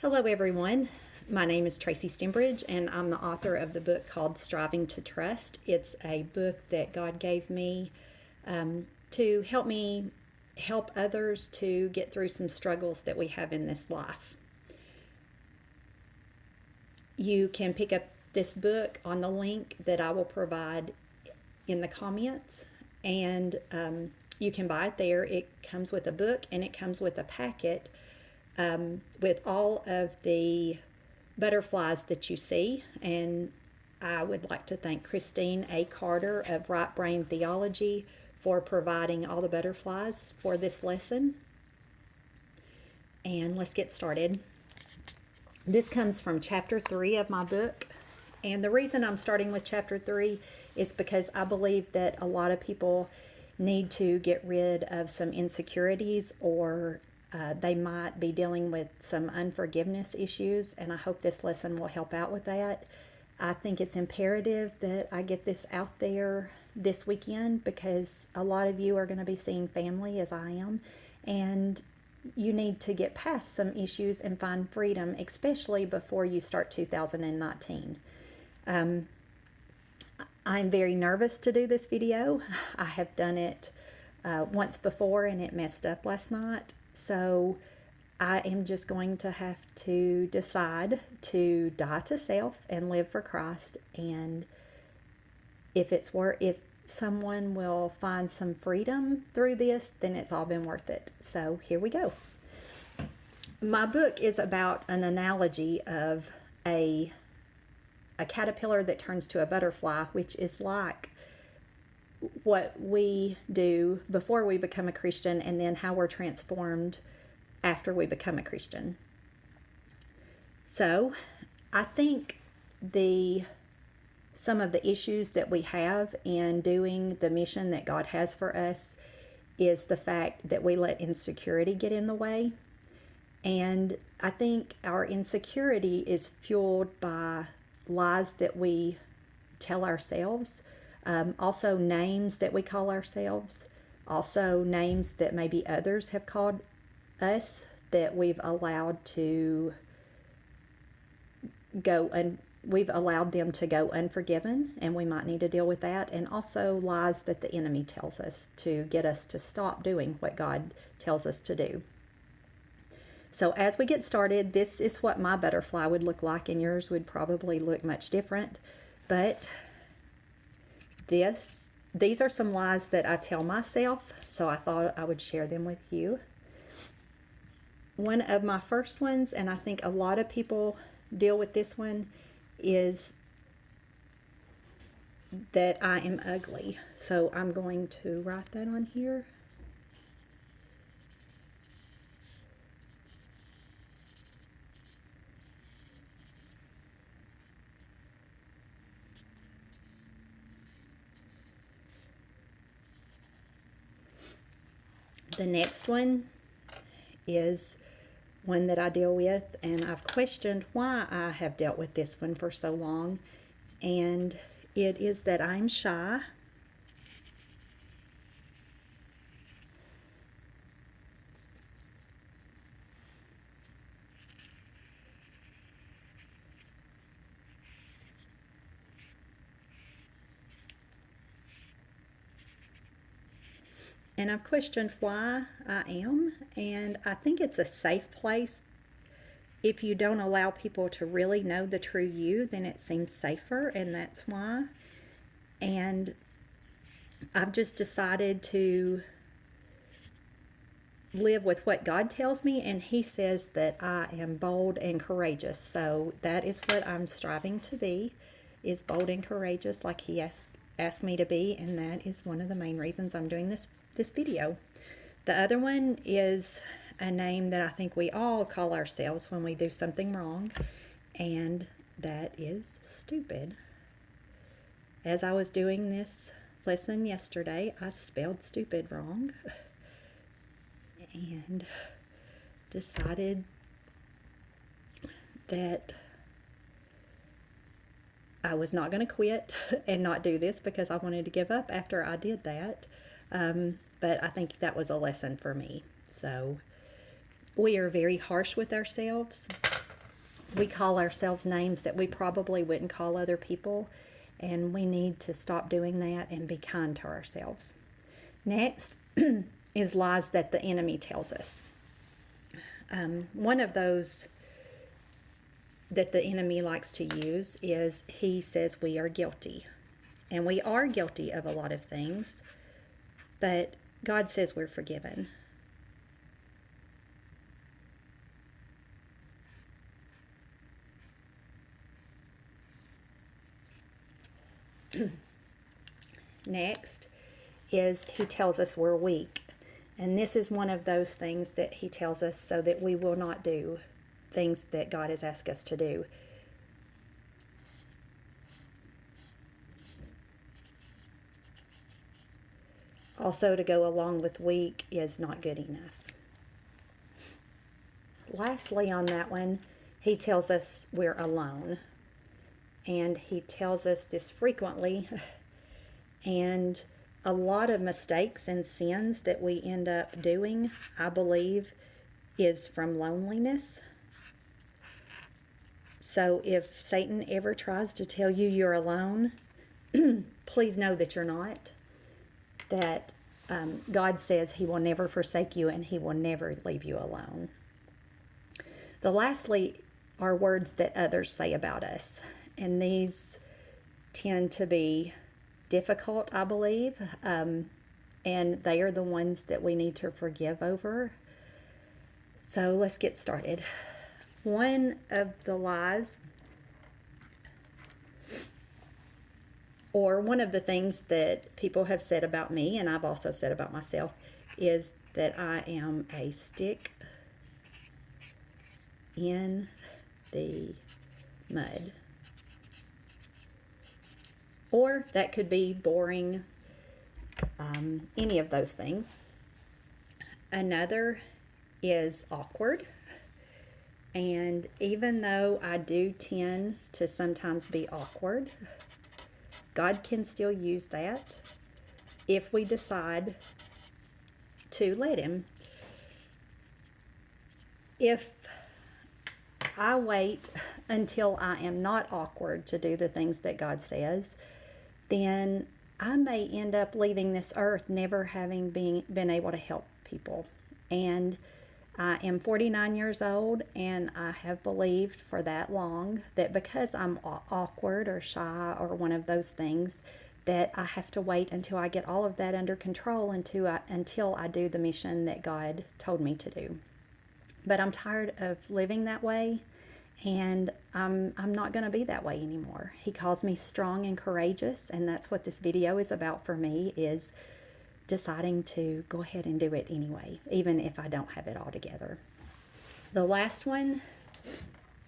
Hello everyone, my name is Tracy Stembridge and I'm the author of the book called Striving to Trust. It's a book that God gave me to help me help others to get through some struggles that we have in this life. You can pick up this book on the link that I will provide in the comments, and you can buy it there. It comes with a book and it comes with a packet with all of the butterflies that you see. And I would like to thank Christine A. Carter of Right Brain Theology for providing all the butterflies for this lesson. And let's get started. This comes from chapter 3 of my book. And the reason I'm starting with chapter 3 is because I believe that a lot of people need to get rid of some insecurities, or they might be dealing with some unforgiveness issues, and I hope this lesson will help out with that. I think it's imperative that I get this out there this weekend because a lot of you are going to be seeing family as I am, and you need to get past some issues and find freedom, especially before you start 2019. I'm very nervous to do this video. I have done it once before and it messed up last night. So I am just going to have to decide to die to self and live for Christ. And if someone will find some freedom through this, then it's all been worth it. So here we go. My book is about an analogy of a caterpillar that turns to a butterfly, which is like what we do before we become a Christian and then how we're transformed after we become a Christian. So I think some of the issues that we have in doing the mission that God has for us is the fact that we let insecurity get in the way. And I think our insecurity is fueled by lies that we tell ourselves, also names that we call ourselves, also names that maybe others have called us that we've allowed to go, and we've allowed them to go unforgiven, and we might need to deal with that. And also lies that the enemy tells us to get us to stop doing what God tells us to do. So as we get started, this is what my butterfly would look like, and yours would probably look much different. But these are some lies that I tell myself, so I thought I would share them with you. One of my first ones, and I think a lot of people deal with this one, is that I am ugly. So I'm going to write that on here. The next one is one that I deal with, and I've questioned why I have dealt with this one for so long, and it is that I'm shy. And I've questioned why I am, and I think it's a safe place. If you don't allow people to really know the true you, then it seems safer, and that's why. And I've just decided to live with what God tells me, and He says that I am bold and courageous. So that is what I'm striving to be, is bold and courageous like He asked me to be, and that is one of the main reasons I'm doing this video. The other one is a name that I think we all call ourselves when we do something wrong, and that is stupid. As I was doing this lesson yesterday, I spelled stupid wrong and decided that I was not going to quit and not do this because I wanted to give up after I did that. But I think that was a lesson for me. So we are very harsh with ourselves. We call ourselves names that we probably wouldn't call other people, and we need to stop doing that and be kind to ourselves. Next is lies that the enemy tells us. One of those that the enemy likes to use is he says we are guilty. And we are guilty of a lot of things, but God says we're forgiven. Next is he tells us we're weak. And this is one of those things that he tells us so that we will not do things that God has asked us to do. Also, to go along with weak is not good enough. Lastly, on that one, he tells us we're alone. And he tells us this frequently. And a lot of mistakes and sins that we end up doing, I believe, is from loneliness. So if Satan ever tries to tell you you're alone, please know that you're not. That God says he will never forsake you and he will never leave you alone. The lastly are words that others say about us. And these tend to be difficult, I believe. And they are the ones that we need to forgive over. So let's get started. One of the lies, or one of the things that people have said about me, and I've also said about myself, is that I am a stick in the mud. Or that could be boring, any of those things. Another is awkward. And even though I do tend to sometimes be awkward, God can still use that if we decide to let him. If I wait until I am not awkward to do the things that God says, then I may end up leaving this earth never having been able to help people. And I am 49 years old, and I have believed for that long that because I'm awkward or shy or one of those things, that I have to wait until I get all of that under control until I do the mission that God told me to do. But I'm tired of living that way, and I'm not going to be that way anymore. He calls me strong and courageous, and that's what this video is about for me, is deciding to go ahead and do it anyway, even if I don't have it all together. The last one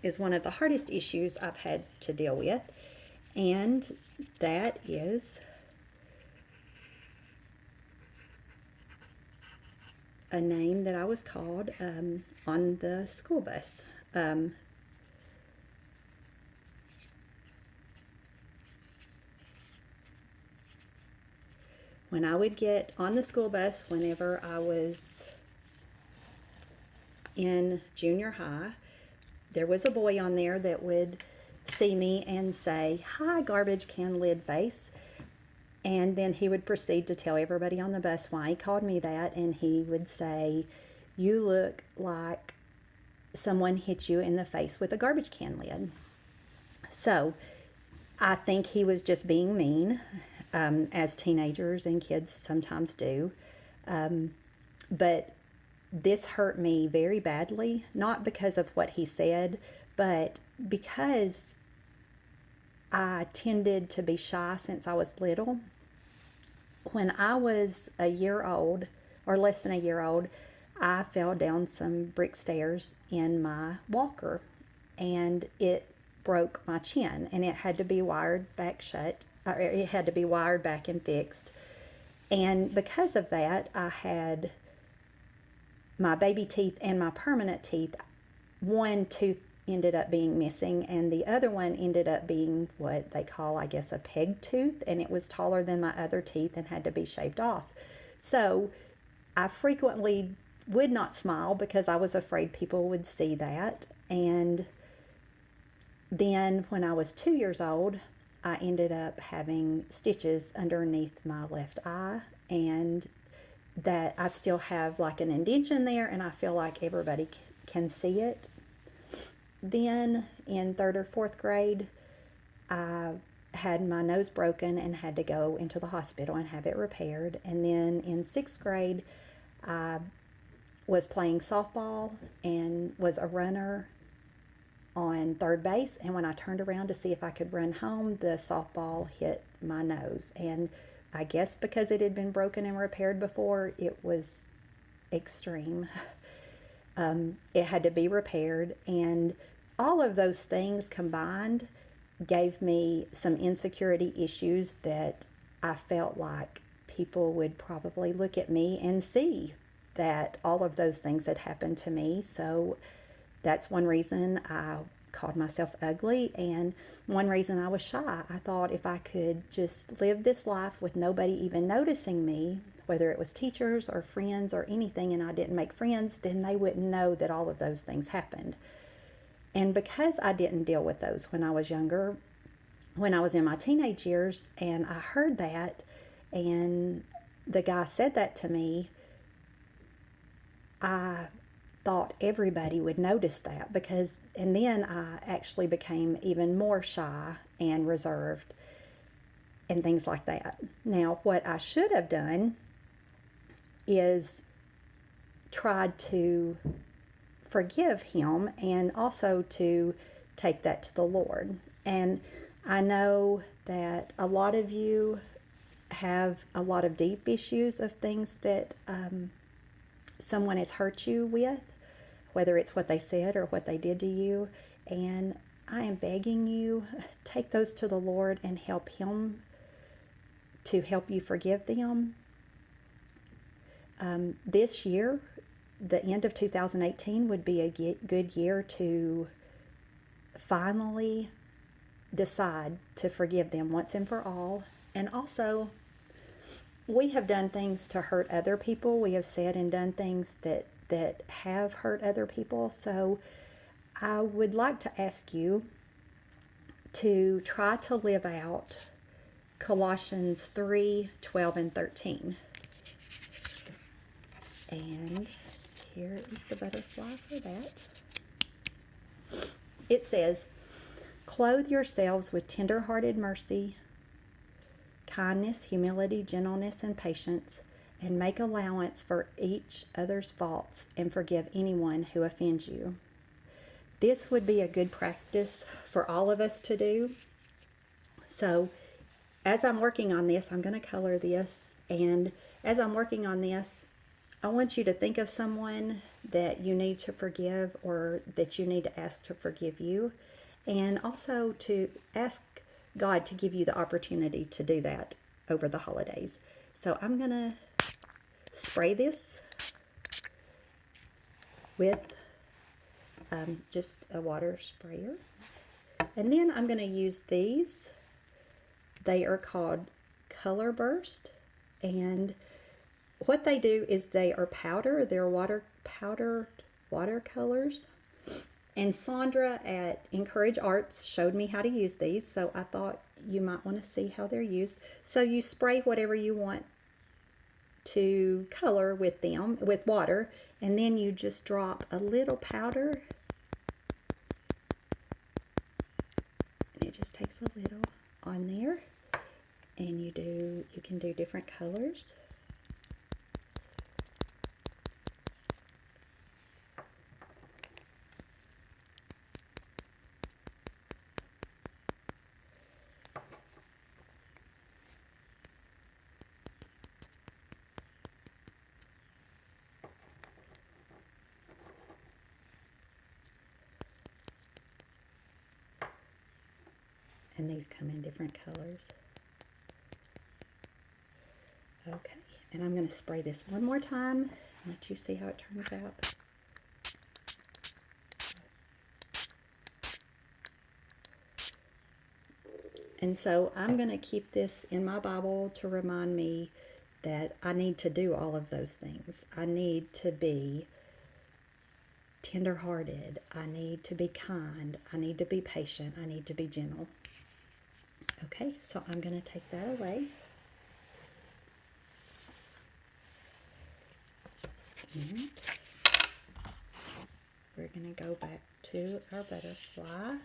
is one of the hardest issues I've had to deal with, and that is a name that I was called on the school bus. When I would get on the school bus whenever I was in junior high, there was a boy on there that would see me and say, "Hi, garbage can lid face." And then he would proceed to tell everybody on the bus why he called me that. And he would say, "You look like someone hit you in the face with a garbage can lid." So I think he was just being mean, as teenagers and kids sometimes do. But this hurt me very badly, not because of what he said, but because I tended to be shy since I was little. When I was a year old, or less than a year old, I fell down some brick stairs in my walker, and it broke my chin, and it had to be wired back shut, or it had to be wired back and fixed. And because of that, I had my baby teeth and my permanent teeth. One tooth ended up being missing, and the other one ended up being what they call, I guess, a peg tooth, and it was taller than my other teeth and had to be shaved off. So I frequently would not smile because I was afraid people would see that, and Then when I was 2 years old, I ended up having stitches underneath my left eye, and that I still have like an indentation there, and I feel like everybody can see it. Then in 3rd or 4th grade, I had my nose broken and had to go into the hospital and have it repaired. And then in 6th grade, I was playing softball and was a runner on third base. And when I turned around to see if I could run home, the softball hit my nose. And I guess because it had been broken and repaired before, it was extreme. It had to be repaired. And all of those things combined gave me some insecurity issues that I felt like people would probably look at me and see that all of those things had happened to me. So that's one reason I called myself ugly, and one reason I was shy. I thought if I could just live this life with nobody even noticing me, whether it was teachers or friends or anything, and I didn't make friends, then they wouldn't know that all of those things happened. And because I didn't deal with those when I was younger, when I was in my teenage years, and I heard that, and the guy said that to me, I thought everybody would notice that, and then I actually became even more shy and reserved and things like that. Now, what I should have done is tried to forgive him and also to take that to the Lord. And I know that a lot of you have a lot of deep issues of things that someone has hurt you with, whether it's what they said or what they did to you. And I am begging you, take those to the Lord and help Him to help you forgive them. This year, the end of 2018, would be a good year to finally decide to forgive them once and for all. And also, we have done things to hurt other people. We have said and done things that have hurt other people. So I would like to ask you to try to live out Colossians 3:12 and 13. And here is the butterfly for that. It says, "Clothe yourselves with tender-hearted mercy, kindness, humility, gentleness, and patience, and make allowance for each other's faults, and forgive anyone who offends you." This would be a good practice for all of us to do. So as I'm working on this, I'm going to color this, and as I'm working on this, I want you to think of someone that you need to forgive or that you need to ask to forgive you, and also to ask God to give you the opportunity to do that over the holidays. So I'm going to spray this with just a water sprayer. And then I'm going to use these. They are called Color Burst. And what they do is they are powder. They're powdered watercolors. And Sandra at Encourage Arts showed me how to use these, so I thought you might want to see how they're used. So you spray whatever you want to color with them, with water, and then you just drop a little powder. And it just takes a little on there. And you can do different colors. And these come in different colors. Okay, and I'm going to spray this one more time and let you see how it turns out. And so I'm going to keep this in my Bible to remind me that I need to do all of those things. I need to be tenderhearted. I need to be kind. I need to be patient. I need to be gentle. Okay, so I'm going to take that away. And we're going to go back to our butterfly.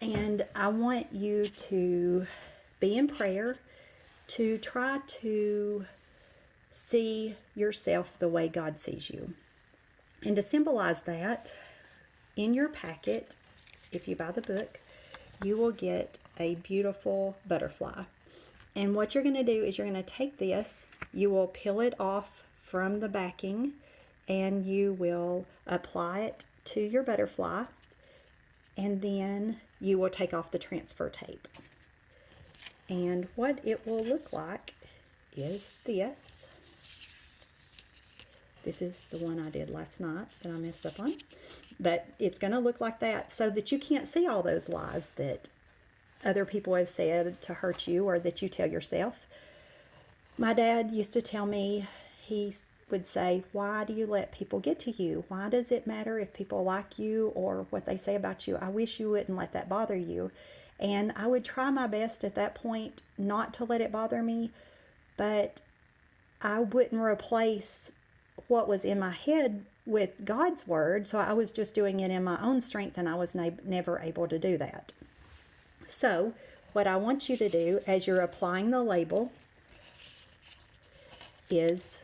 And I want you to be in prayer to try to see yourself the way God sees you. And to symbolize that, in your packet, if you buy the book, you will get a beautiful butterfly. And what you're going to do is you're going to take this, you will peel it off from the backing, and you will apply it to your butterfly, and then you will take off the transfer tape. And what it will look like is this. This is the one I did last night that I messed up on. But it's going to look like that so that you can't see all those lies that other people have said to hurt you or that you tell yourself. My dad used to tell me, he would say, why do you let people get to you? Why does it matter if people like you or what they say about you? I wish you wouldn't let that bother you. And I would try my best at that point not to let it bother me, but I wouldn't replace what was in my head with God's word, so I was just doing it in my own strength, and I was never able to do that. So what I want you to do as you're applying the label is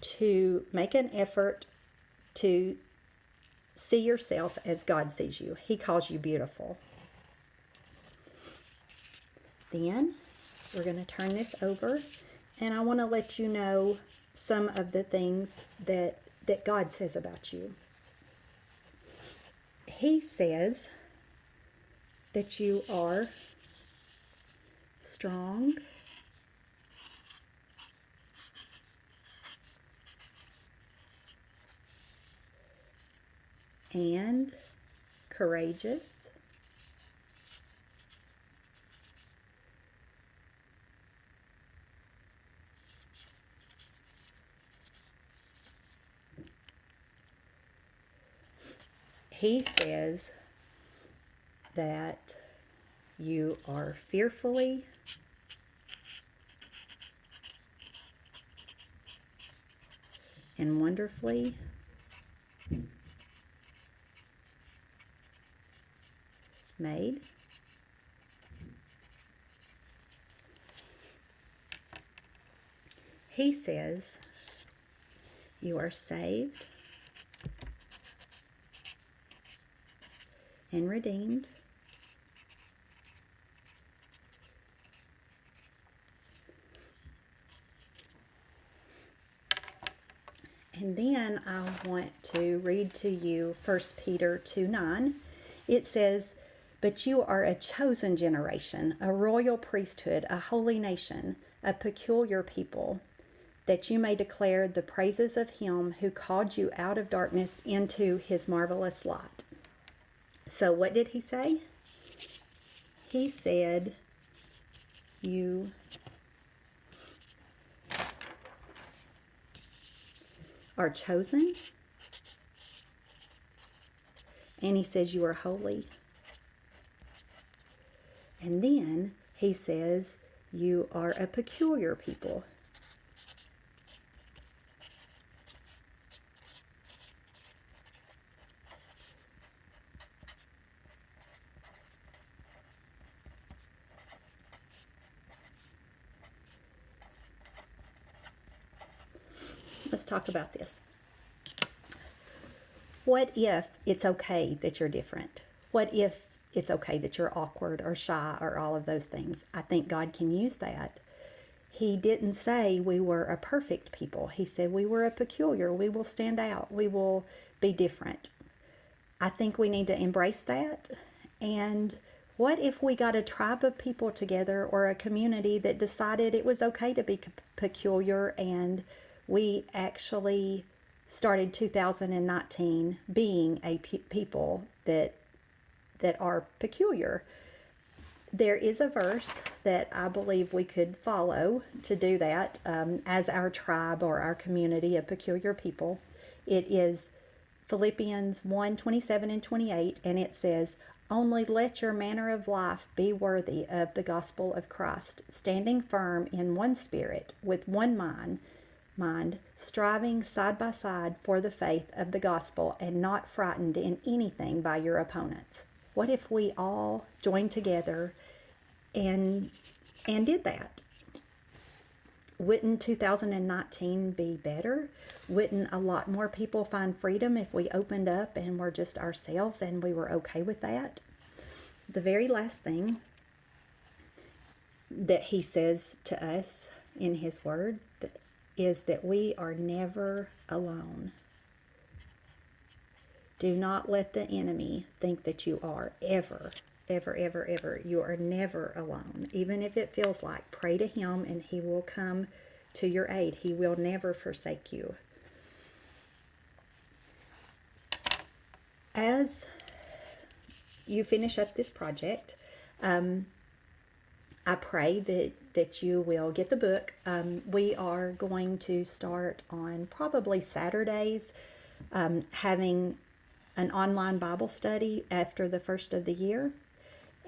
to make an effort to see yourself as God sees you. He calls you beautiful. Then we're going to turn this over, and I want to let you know some of the things that God says about you. He says that you are strong, and courageous, he says that you are fearfully and wonderfully made. He says you are saved and redeemed. And then I want to read to you 1 Peter 2:9. It says, but you are a chosen generation, a royal priesthood, a holy nation, a peculiar people, that you may declare the praises of him who called you out of darkness into his marvelous light. So what did he say? He said, you are chosen, and he says you are holy. And then he says you are a peculiar people. Let's talk about this. What if it's okay that you're different? What if it's okay that you're awkward or shy or all of those things? I think God can use that. He didn't say we were a perfect people. He said we were a peculiar. We will stand out. We will be different. I think we need to embrace that. And what if we got a tribe of people together or a community that decided it was okay to be peculiar, and we actually started 2019 being a people that are peculiar. there is a verse that I believe we could follow to do that as our tribe or our community of peculiar people. It is Philippians 1:27 and 28, and it says, "Only let your manner of life be worthy of the gospel of Christ, standing firm in one spirit, with one mind, striving side by side for the faith of the gospel, and not frightened in anything by your opponents." What if we all joined together and did that? Wouldn't 2019 be better? Wouldn't a lot more people find freedom if we opened up and were just ourselves and we were okay with that? The very last thing that he says to us in his word is that we are never alone. Do not let the enemy think that you are ever. You are never alone. Even if it feels like, pray to him and he will come to your aid. He will never forsake you. As you finish up this project, I pray that you will get the book. We are going to start on probably Saturdays, having an online Bible study after the first of the year.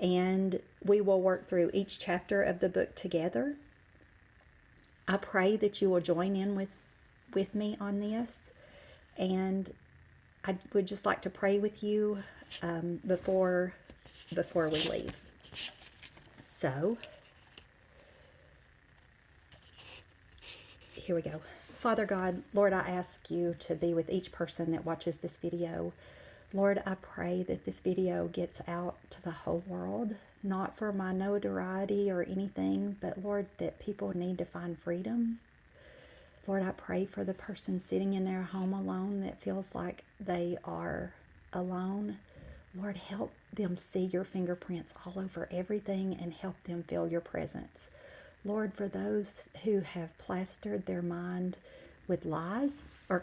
And we will work through each chapter of the book together. I pray that you will join in with me on this. And I would just like to pray with you before we leave. So, here we go. Father God, Lord, I ask you to be with each person that watches this video. Lord, I pray that this video gets out to the whole world, not for my notoriety or anything, but Lord, that people need to find freedom. Lord, I pray for the person sitting in their home alone that feels like they are alone. Lord, help them see your fingerprints all over everything and help them feel your presence. Lord, for those who have plastered their mind with lies or